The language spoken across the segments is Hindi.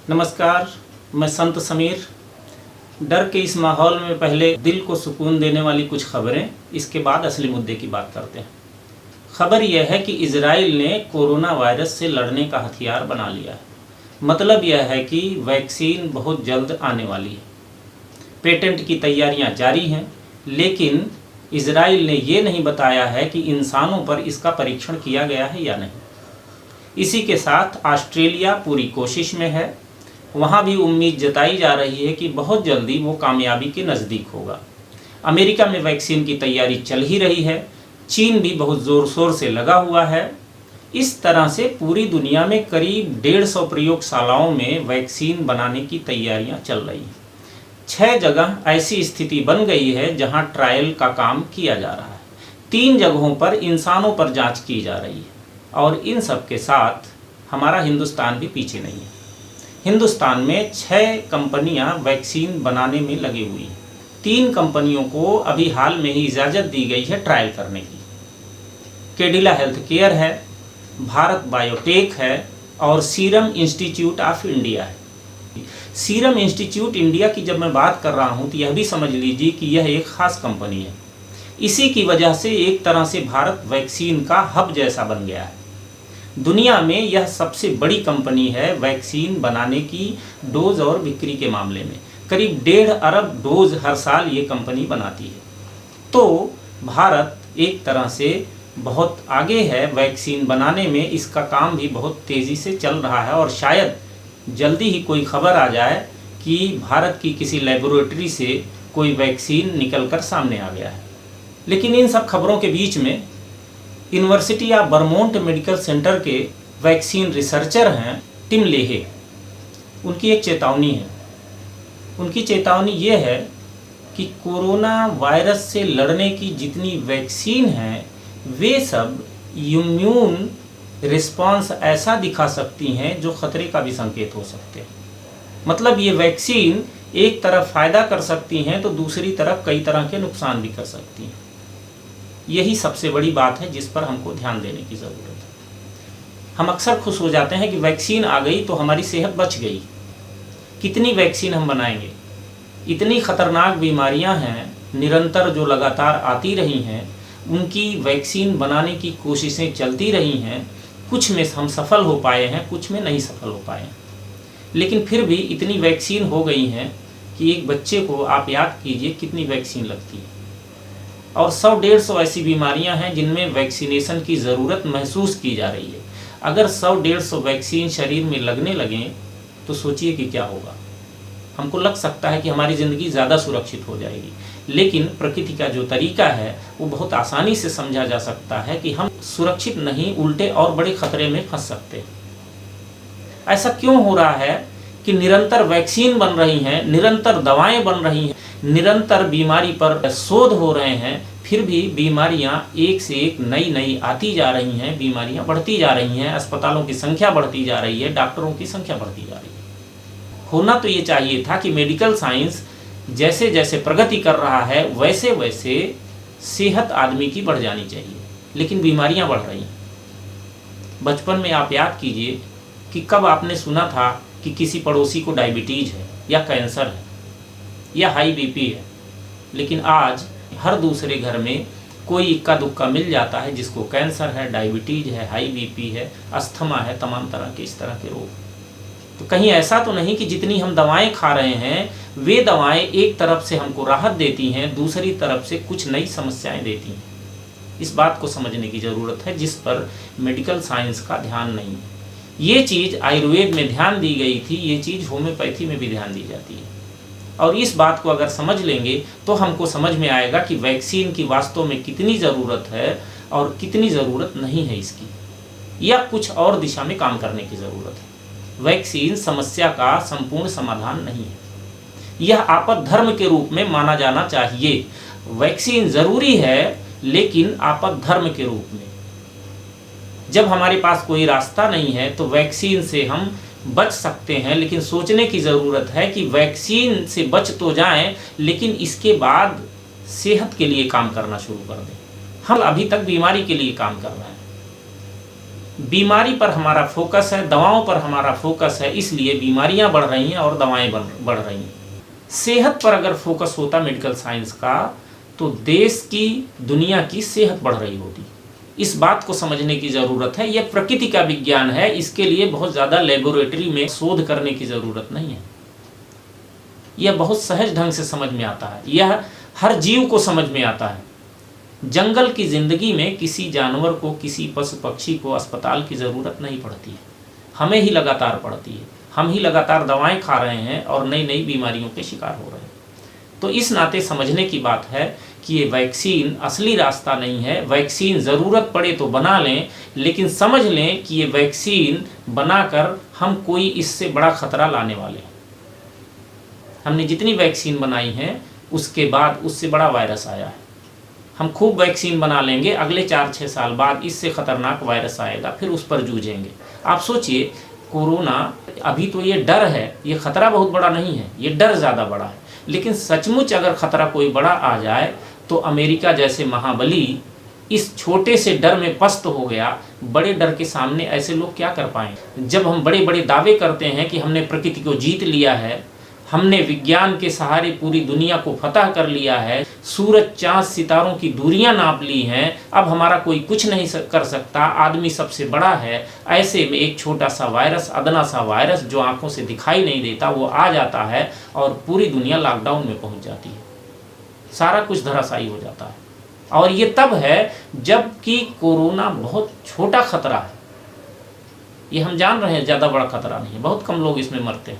नमस्कार, मैं संत समीर। डर के इस माहौल में पहले दिल को सुकून देने वाली कुछ खबरें, इसके बाद असली मुद्दे की बात करते हैं। खबर यह है कि इजराइल ने कोरोना वायरस से लड़ने का हथियार बना लिया है। मतलब यह है कि वैक्सीन बहुत जल्द आने वाली है। पेटेंट की तैयारियां जारी हैं, लेकिन इजराइल ने ये नहीं बताया है कि इंसानों पर इसका परीक्षण किया गया है या नहीं। इसी के साथ ऑस्ट्रेलिया पूरी कोशिश में है। वहाँ भी उम्मीद जताई जा रही है कि बहुत जल्दी वो कामयाबी के नज़दीक होगा। अमेरिका में वैक्सीन की तैयारी चल ही रही है। चीन भी बहुत ज़ोर शोर से लगा हुआ है। इस तरह से पूरी दुनिया में करीब 150 प्रयोगशालाओं में वैक्सीन बनाने की तैयारियां चल रही हैं। 6 जगह ऐसी स्थिति बन गई है जहां ट्रायल का काम किया जा रहा है। 3 जगहों पर इंसानों पर जांच की जा रही है। और इन सब के साथ हमारा हिंदुस्तान भी पीछे नहीं है। हिंदुस्तान में 6 कंपनियां वैक्सीन बनाने में लगी हुई हैं। 3 कंपनियों को अभी हाल में ही इजाज़त दी गई है ट्रायल करने की। कैडिला हेल्थ केयर है, भारत बायोटेक है और सीरम इंस्टीट्यूट ऑफ इंडिया है। सीरम इंस्टीट्यूट इंडिया की जब मैं बात कर रहा हूं तो यह भी समझ लीजिए कि यह एक ख़ास कंपनी है। इसी की वजह से एक तरह से भारत वैक्सीन का हब जैसा बन गया है। दुनिया में यह सबसे बड़ी कंपनी है वैक्सीन बनाने की डोज और बिक्री के मामले में। करीब 1.5 अरब डोज हर साल ये कंपनी बनाती है। तो भारत एक तरह से बहुत आगे है वैक्सीन बनाने में। इसका काम भी बहुत तेज़ी से चल रहा है और शायद जल्दी ही कोई खबर आ जाए कि भारत की किसी लेबोरेटरी से कोई वैक्सीन निकल कर सामने आ गया है। लेकिन इन सब खबरों के बीच में university of Vermont medical centre के वैक्सीन रिसर्चर हैं टिम लेहे। उनकी एक चेतावनी है। उनकी चेतावनी ये है कि कोरोना वायरस से लड़ने की जितनी वैक्सीन हैं वे सब इम्यून रिस्पांस ऐसा दिखा सकती हैं जो खतरे का भी संकेत हो सकते हैं। मतलब ये वैक्सीन एक तरफ फ़ायदा कर सकती हैं तो दूसरी तरफ कई तरह के नुकसान भी कर सकती हैं। यही सबसे बड़ी बात है जिस पर हमको ध्यान देने की ज़रूरत है। हम अक्सर खुश हो जाते हैं कि वैक्सीन आ गई तो हमारी सेहत बच गई। कितनी वैक्सीन हम बनाएंगे? इतनी खतरनाक बीमारियां हैं निरंतर जो लगातार आती रही हैं, उनकी वैक्सीन बनाने की कोशिशें चलती रही हैं। कुछ में हम सफल हो पाए हैं, कुछ में नहीं सफल हो पाए हैं। लेकिन फिर भी इतनी वैक्सीन हो गई हैं कि एक बच्चे को आप याद कीजिए कितनी वैक्सीन लगती है। और 100-150 ऐसी बीमारियां हैं जिनमें वैक्सीनेशन की ज़रूरत महसूस की जा रही है। अगर 100-150 वैक्सीन शरीर में लगने लगें तो सोचिए कि क्या होगा। हमको लग सकता है कि हमारी ज़िंदगी ज़्यादा सुरक्षित हो जाएगी, लेकिन प्रकृति का जो तरीका है वो बहुत आसानी से समझा जा सकता है कि हम सुरक्षित नहीं, उल्टे और बड़े खतरे में फंस सकते हैं। ऐसा क्यों हो रहा है कि निरंतर वैक्सीन बन रही हैं, निरंतर दवाएं बन रही हैं, निरंतर बीमारी पर शोध हो रहे हैं, फिर भी बीमारियां एक से एक नई नई आती जा रही हैं, बीमारियां बढ़ती जा रही हैं, अस्पतालों की संख्या बढ़ती जा रही है, डॉक्टरों की संख्या बढ़ती जा रही है। होना तो ये चाहिए था कि मेडिकल साइंस जैसे जैसे प्रगति कर रहा है वैसे वैसे सेहत आदमी की बढ़ जानी चाहिए, लेकिन बीमारियां बढ़ रही हैं। बचपन में आप याद कीजिए कि कब आपने सुना था कि किसी पड़ोसी को डायबिटीज़ है या कैंसर है या हाई बीपी है। लेकिन आज हर दूसरे घर में कोई इक्का दुक्का मिल जाता है जिसको कैंसर है, डायबिटीज़ है, हाई बीपी है, अस्थमा है, तमाम तरह के इस तरह के रोग। तो कहीं ऐसा तो नहीं कि जितनी हम दवाएं खा रहे हैं वे दवाएं एक तरफ से हमको राहत देती हैं, दूसरी तरफ से कुछ नई समस्याएं देती हैं। इस बात को समझने की ज़रूरत है जिस पर मेडिकल साइंस का ध्यान नहीं है। ये चीज़ आयुर्वेद में ध्यान दी गई थी, ये चीज़ होम्योपैथी में भी ध्यान दी जाती है। और इस बात को अगर समझ लेंगे तो हमको समझ में आएगा कि वैक्सीन की वास्तव में कितनी ज़रूरत है और कितनी ज़रूरत नहीं है इसकी, या कुछ और दिशा में काम करने की ज़रूरत है। वैक्सीन समस्या का संपूर्ण समाधान नहीं है। यह आपात धर्म के रूप में माना जाना चाहिए। वैक्सीन ज़रूरी है लेकिन आपात धर्म के रूप में। जब हमारे पास कोई रास्ता नहीं है तो वैक्सीन से हम बच सकते हैं, लेकिन सोचने की ज़रूरत है कि वैक्सीन से बच तो जाएं लेकिन इसके बाद सेहत के लिए काम करना शुरू कर दें। हम अभी तक बीमारी के लिए काम कर रहे हैं। बीमारी पर हमारा फोकस है, दवाओं पर हमारा फोकस है, इसलिए बीमारियां बढ़ रही हैं और दवाएं बढ़ रही हैं। सेहत पर अगर फोकस होता मेडिकल साइंस का तो देश की, दुनिया की सेहत बढ़ रही होती। इस बात को समझने की ज़रूरत है। यह प्रकृति का विज्ञान है, इसके लिए बहुत ज़्यादा लेबोरेटरी में शोध करने की ज़रूरत नहीं है। यह बहुत सहज ढंग से समझ में आता है, यह हर जीव को समझ में आता है। जंगल की ज़िंदगी में किसी जानवर को, किसी पशु पक्षी को अस्पताल की ज़रूरत नहीं पड़ती है, हमें ही लगातार पड़ती है। हम ही लगातार दवाएं खा रहे हैं और नई नई बीमारियों के शिकार हो रहे हैं। तो इस नाते समझने की बात है कि ये वैक्सीन असली रास्ता नहीं है। वैक्सीन ज़रूरत पड़े तो बना लें, लेकिन समझ लें कि ये वैक्सीन बनाकर हम कोई इससे बड़ा खतरा लाने वाले हैं। हमने जितनी वैक्सीन बनाई हैं उसके बाद उससे बड़ा वायरस आया है। हम खूब वैक्सीन बना लेंगे, अगले 4-6 साल बाद इससे ख़तरनाक वायरस आएगा, फिर उस पर जूझेंगे। आप सोचिए, कोरोना अभी तो ये डर है, ये ख़तरा बहुत बड़ा नहीं है, ये डर ज़्यादा बड़ा है। लेकिन सचमुच अगर ख़तरा कोई बड़ा आ जाए तो अमेरिका जैसे महाबली इस छोटे से डर में पस्त हो गया। बड़े डर के सामने ऐसे लोग क्या कर पाएंगे? जब हम बड़े बड़े दावे करते हैं कि हमने प्रकृति को जीत लिया है, हमने विज्ञान के सहारे पूरी दुनिया को फतह कर लिया है, सूरज चाँद सितारों की दूरियां नाप ली हैं, अब हमारा कोई कुछ नहीं कर सकता, आदमी सबसे बड़ा है, ऐसे में एक छोटा सा वायरस, अदना सा वायरस जो आंखों से दिखाई नहीं देता, वो आ जाता है और पूरी दुनिया लॉकडाउन में पहुंच जाती है। सारा कुछ धराशायी हो जाता है। और ये तब है जबकि कोरोना बहुत छोटा खतरा है। ये हम जान रहे हैं ज़्यादा बड़ा खतरा नहीं है, बहुत कम लोग इसमें मरते हैं,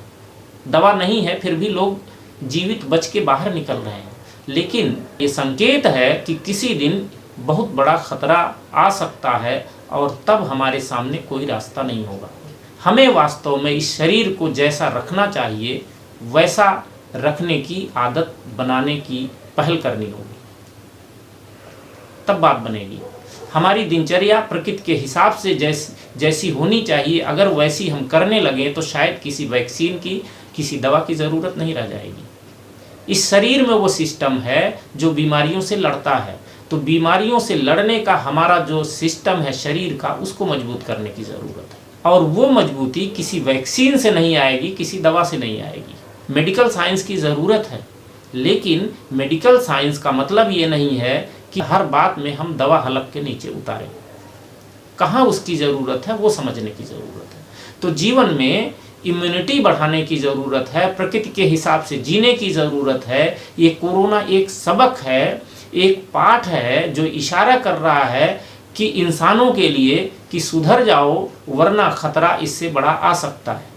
दवा नहीं है, फिर भी लोग जीवित बच के बाहर निकल रहे हैं। लेकिन ये संकेत है कि किसी दिन बहुत बड़ा खतरा आ सकता है और तब हमारे सामने कोई रास्ता नहीं होगा। हमें वास्तव में इस शरीर को जैसा रखना चाहिए वैसा रखने की आदत बनाने की पहल करनी होगी, तब बात बनेगी। हमारी दिनचर्या प्रकृति के हिसाब से जैसी होनी चाहिए, अगर वैसी हम करने लगें तो शायद किसी वैक्सीन की, किसी दवा की ज़रूरत नहीं रह जाएगी। इस शरीर में वो सिस्टम है जो बीमारियों से लड़ता है, तो बीमारियों से लड़ने का हमारा जो सिस्टम है शरीर का, उसको मजबूत करने की ज़रूरत है। और वो मजबूती किसी वैक्सीन से नहीं आएगी, किसी दवा से नहीं आएगी। मेडिकल साइंस की ज़रूरत है, लेकिन मेडिकल साइंस का मतलब ये नहीं है कि हर बात में हम दवा हलक के नीचे उतारें। कहाँ उसकी ज़रूरत है वो समझने की ज़रूरत है। तो जीवन में इम्यूनिटी बढ़ाने की ज़रूरत है, प्रकृति के हिसाब से जीने की ज़रूरत है। ये कोरोना एक सबक है, एक पाठ है जो इशारा कर रहा है कि इंसानों के लिए कि सुधर जाओ, वरना खतरा इससे बड़ा आ सकता है।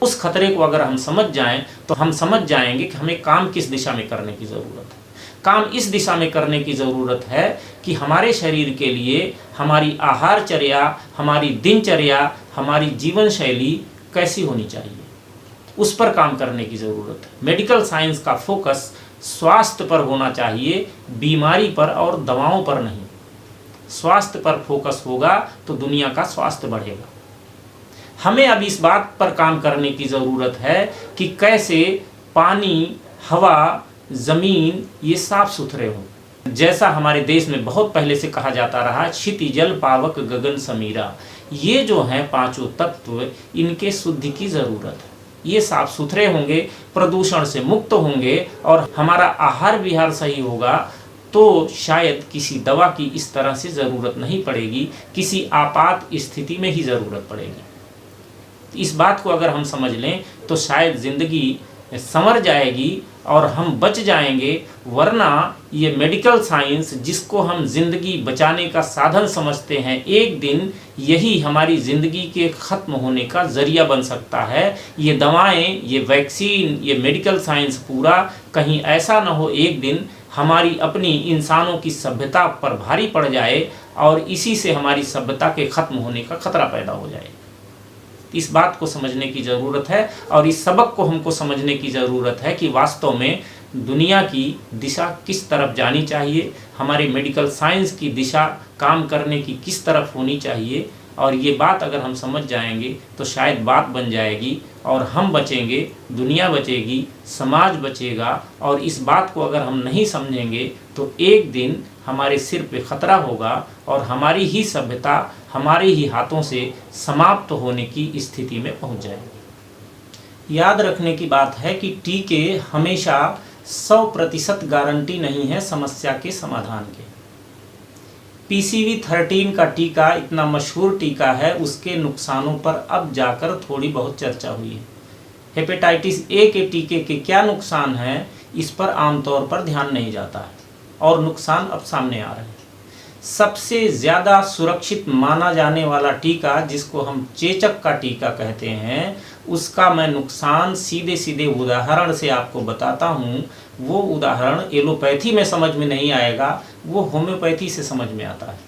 उस खतरे को अगर हम समझ जाएं तो हम समझ जाएंगे कि हमें काम किस दिशा में करने की ज़रूरत है। काम इस दिशा में करने की ज़रूरत है कि हमारे शरीर के लिए हमारी आहारचर्या, हमारी दिनचर्या, हमारी जीवन शैली कैसी होनी चाहिए, उस पर काम करने की ज़रूरत है। मेडिकल साइंस का फोकस स्वास्थ्य पर होना चाहिए, बीमारी पर और दवाओं पर नहीं। स्वास्थ्य पर फोकस होगा तो दुनिया का स्वास्थ्य बढ़ेगा। हमें अब इस बात पर काम करने की ज़रूरत है कि कैसे पानी, हवा, ज़मीन ये साफ सुथरे हों। जैसा हमारे देश में बहुत पहले से कहा जाता रहा, क्षिति जल पावक गगन समीरा, ये जो हैं पांचों तत्व, इनके शुद्धि की ज़रूरत है। ये साफ सुथरे होंगे, प्रदूषण से मुक्त होंगे और हमारा आहार विहार सही होगा तो शायद किसी दवा की इस तरह से ज़रूरत नहीं पड़ेगी, किसी आपात स्थिति में ही ज़रूरत पड़ेगी। इस बात को अगर हम समझ लें तो शायद ज़िंदगी संवर जाएगी और हम बच जाएंगे। वरना ये मेडिकल साइंस जिसको हम ज़िंदगी बचाने का साधन समझते हैं, एक दिन यही हमारी ज़िंदगी के ख़त्म होने का ज़रिया बन सकता है। ये दवाएं, ये वैक्सीन, ये मेडिकल साइंस पूरा कहीं ऐसा न हो एक दिन हमारी अपनी इंसानों की सभ्यता पर भारी पड़ जाए और इसी से हमारी सभ्यता के ख़त्म होने का खतरा पैदा हो जाए। इस बात को समझने की ज़रूरत है और इस सबक को हमको समझने की ज़रूरत है कि वास्तव में दुनिया की दिशा किस तरफ जानी चाहिए, हमारे मेडिकल साइंस की दिशा काम करने की किस तरफ होनी चाहिए। और ये बात अगर हम समझ जाएंगे तो शायद बात बन जाएगी और हम बचेंगे, दुनिया बचेगी, समाज बचेगा। और इस बात को अगर हम नहीं समझेंगे तो एक दिन हमारे सिर पे खतरा होगा और हमारी ही सभ्यता हमारे ही हाथों से समाप्त होने की स्थिति में पहुंच जाएगी। याद रखने की बात है कि टीके हमेशा 100% गारंटी नहीं है समस्या के समाधान के। PCV13 का टीका इतना मशहूर टीका है, उसके नुकसानों पर अब जाकर थोड़ी बहुत चर्चा हुई है। हेपेटाइटिस ए के टीके के क्या नुकसान हैं, इस पर आमतौर पर ध्यान नहीं जाता है और नुकसान अब सामने आ रहे हैं। सबसे ज़्यादा सुरक्षित माना जाने वाला टीका, जिसको हम चेचक का टीका कहते हैं, उसका मैं नुकसान सीधे सीधे उदाहरण से आपको बताता हूँ। वो उदाहरण एलोपैथी में समझ में नहीं आएगा, वो होम्योपैथी से समझ में आता है।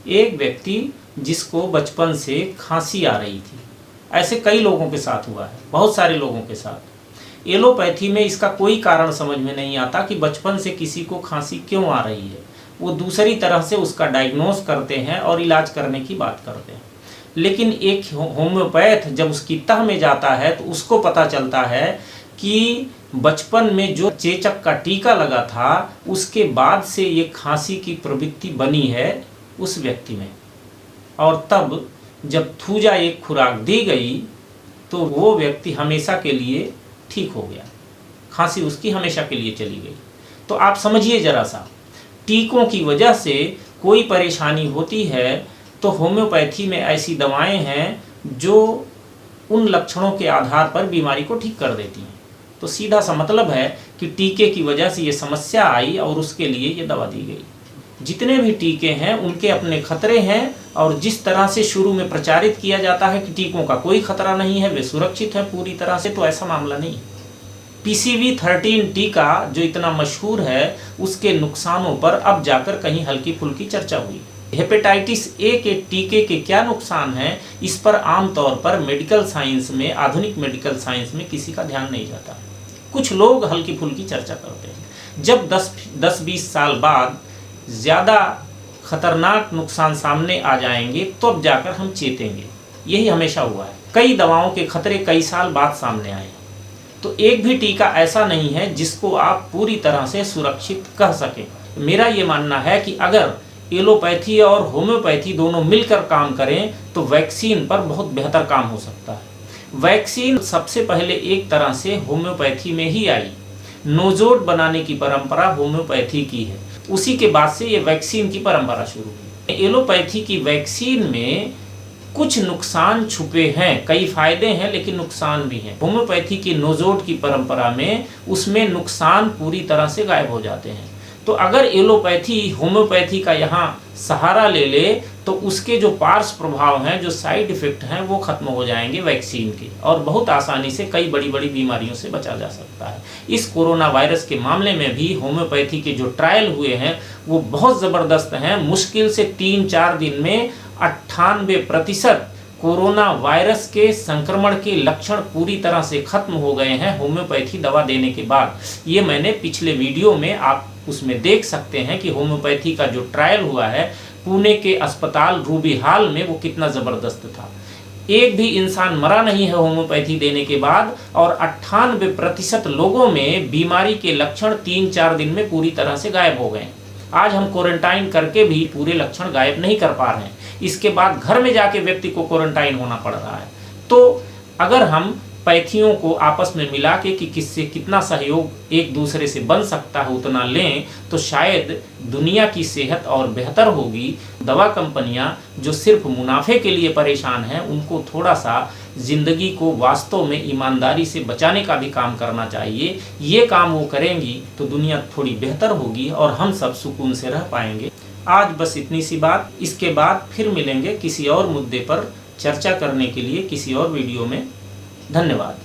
एक व्यक्ति जिसको बचपन से खांसी आ रही थी, ऐसे कई लोगों के साथ हुआ है, बहुत सारे लोगों के साथ। एलोपैथी में इसका कोई कारण समझ में नहीं आता कि बचपन से किसी को खांसी क्यों आ रही है। वो दूसरी तरह से उसका डायग्नोस करते हैं और इलाज करने की बात करते हैं। लेकिन एक होम्योपैथ जब उसकी तह में जाता है तो उसको पता चलता है कि बचपन में जो चेचक का टीका लगा था, उसके बाद से ये खांसी की प्रवृत्ति बनी है उस व्यक्ति में। और तब जब थूजा एक खुराक दी गई तो वो व्यक्ति हमेशा के लिए ठीक हो गया, खांसी उसकी हमेशा के लिए चली गई। तो आप समझिए जरा सा, टीकों की वजह से कोई परेशानी होती है तो होम्योपैथी में ऐसी दवाएं हैं जो उन लक्षणों के आधार पर बीमारी को ठीक कर देती हैं। तो सीधा सा मतलब है कि टीके की वजह से ये समस्या आई और उसके लिए ये दवा दी गई। जितने भी टीके हैं उनके अपने खतरे हैं, और जिस तरह से शुरू में प्रचारित किया जाता है कि टीकों का कोई खतरा नहीं है, वे सुरक्षित है पूरी तरह से, तो ऐसा मामला नहीं है। PCV13 टीका जो इतना मशहूर है, उसके नुकसानों पर अब जाकर कहीं हल्की फुल्की चर्चा हुई। हेपेटाइटिस ए के टीके के क्या नुकसान हैं, इस पर आमतौर पर मेडिकल साइंस में, आधुनिक मेडिकल साइंस में किसी का ध्यान नहीं जाता। कुछ लोग हल्की फुल्की चर्चा करते हैं। जब 10-20 साल बाद ज़्यादा खतरनाक नुकसान सामने आ जाएंगे तो अब जाकर हम चेतेंगे। यही हमेशा हुआ है। कई दवाओं के खतरे कई साल बाद सामने आए। तो एक भी टीका ऐसा नहीं है जिसको आप पूरी तरह से सुरक्षित कह सकें। मेरा ये मानना है कि अगर एलोपैथी और होम्योपैथी दोनों मिलकर काम करें तो वैक्सीन पर बहुत बेहतर काम हो सकता है। वैक्सीन सबसे पहले एक तरह से होम्योपैथी में ही आई। नोजोड बनाने की परंपरा होम्योपैथी की है, उसी के बाद से ये वैक्सीन की परंपरा शुरू हुई। एलोपैथी की वैक्सीन में कुछ नुकसान छुपे हैं, कई फायदे हैं लेकिन नुकसान भी हैं। होम्योपैथी की नोजोड की परंपरा में उसमें नुकसान पूरी तरह से गायब हो जाते हैं। तो अगर एलोपैथी होम्योपैथी का यहाँ सहारा ले ले तो उसके जो पार्श्व प्रभाव हैं, जो साइड इफेक्ट हैं, वो खत्म हो जाएंगे वैक्सीन के, और बहुत आसानी से कई बड़ी बड़ी बीमारियों से बचा जा सकता है। इस कोरोना वायरस के मामले में भी होम्योपैथी के जो ट्रायल हुए हैं वो बहुत ज़बरदस्त हैं। मुश्किल से 3-4 दिन में 98% कोरोना वायरस के संक्रमण के लक्षण पूरी तरह से खत्म हो गए हैं होम्योपैथी दवा देने के बाद। ये मैंने पिछले वीडियो में, आप उसमें देख सकते हैं कि होम्योपैथी का जो ट्रायल हुआ है पुणे के अस्पताल रूबी हॉल में, वो कितना ज़बरदस्त था। एक भी इंसान मरा नहीं है होम्योपैथी देने के बाद, और 98% लोगों में बीमारी के लक्षण 3-4 दिन में पूरी तरह से गायब हो गए। आज हम क्वारंटाइन करके भी पूरे लक्षण गायब नहीं कर पा रहे हैं। इसके बाद घर में जाके व्यक्ति को क्वारंटाइन होना पड़ रहा है। तो अगर हम पैथियों को आपस में मिला के कि किससे कितना सहयोग एक दूसरे से बन सकता है उतना लें तो शायद दुनिया की सेहत और बेहतर होगी। दवा कंपनियां जो सिर्फ मुनाफे के लिए परेशान हैं, उनको थोड़ा सा ज़िंदगी को वास्तव में ईमानदारी से बचाने का भी काम करना चाहिए। ये काम वो करेंगी तो दुनिया थोड़ी बेहतर होगी और हम सब सुकून से रह पाएंगे। आज बस इतनी सी बात। इसके बाद फिर मिलेंगे किसी और मुद्दे पर चर्चा करने के लिए किसी और वीडियो में। धन्यवाद।